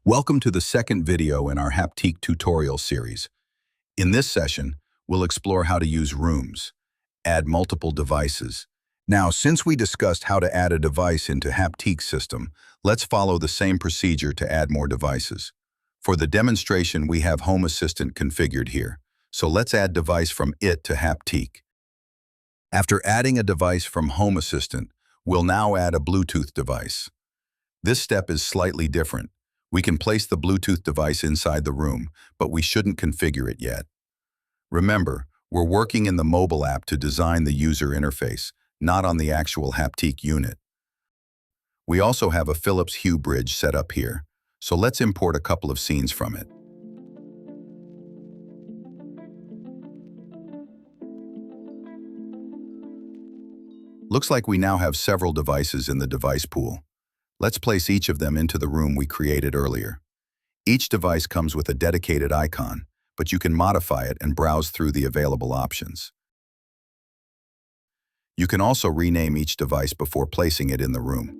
Welcome to the second video in our Haptique tutorial series. In this session, we'll explore how to use rooms, add multiple devices. Now, since we discussed how to add a device into Haptique system, let's follow the same procedure to add more devices. For the demonstration, we have Home Assistant configured here. So let's add device from it to Haptique. After adding a device from Home Assistant, we'll now add a Bluetooth device. This step is slightly different. We can place the Bluetooth device inside the room, but we shouldn't configure it yet. Remember, we're working in the mobile app to design the user interface, not on the actual Haptique unit. We also have a Philips Hue bridge set up here, so let's import a couple of scenes from it. Looks like we now have several devices in the device pool. Let's place each of them into the room we created earlier. Each device comes with a dedicated icon, but you can modify it and browse through the available options. You can also rename each device before placing it in the room.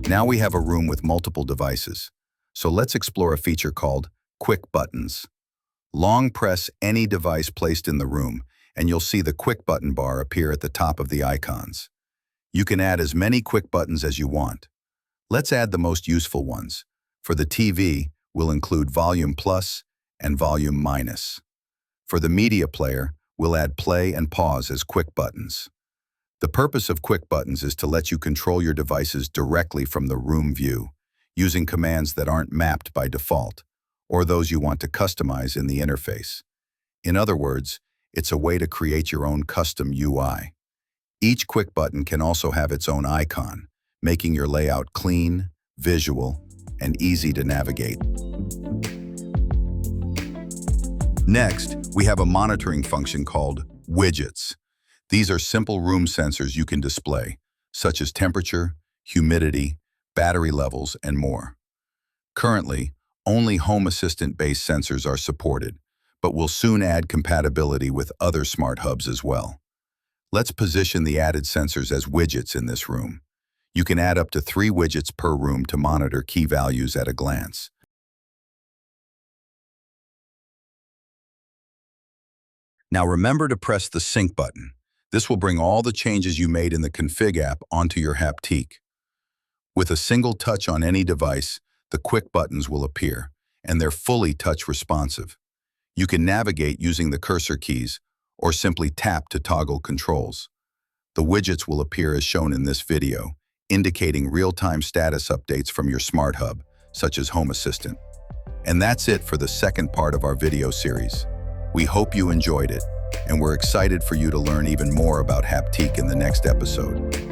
Now we have a room with multiple devices. So let's explore a feature called Quick Buttons. Long press any device placed in the room, and you'll see the Quick Button bar appear at the top of the icons. You can add as many quick buttons as you want. Let's add the most useful ones. For the TV, we'll include Volume Plus and Volume Minus. For the media player, we'll add Play and Pause as quick buttons. The purpose of quick buttons is to let you control your devices directly from the room view, using commands that aren't mapped by default, or those you want to customize in the interface. In other words, it's a way to create your own custom UI. Each quick button can also have its own icon, making your layout clean, visual, and easy to navigate. Next, we have a monitoring function called Widgets. These are simple room sensors you can display, such as temperature, humidity, battery levels, and more. Currently, only Home Assistant-based sensors are supported, but we'll soon add compatibility with other smart hubs as well. Let's position the added sensors as widgets in this room. You can add up to 3 widgets per room to monitor key values at a glance. Now remember to press the Sync button. This will bring all the changes you made in the Config app onto your Haptique. With a single touch on any device, the quick buttons will appear, and they're fully touch responsive. You can navigate using the cursor keys, or simply tap to toggle controls. The widgets will appear as shown in this video, indicating real-time status updates from your smart hub, such as Home Assistant. And that's it for the second part of our video series. We hope you enjoyed it, and we're excited for you to learn even more about Haptique in the next episode.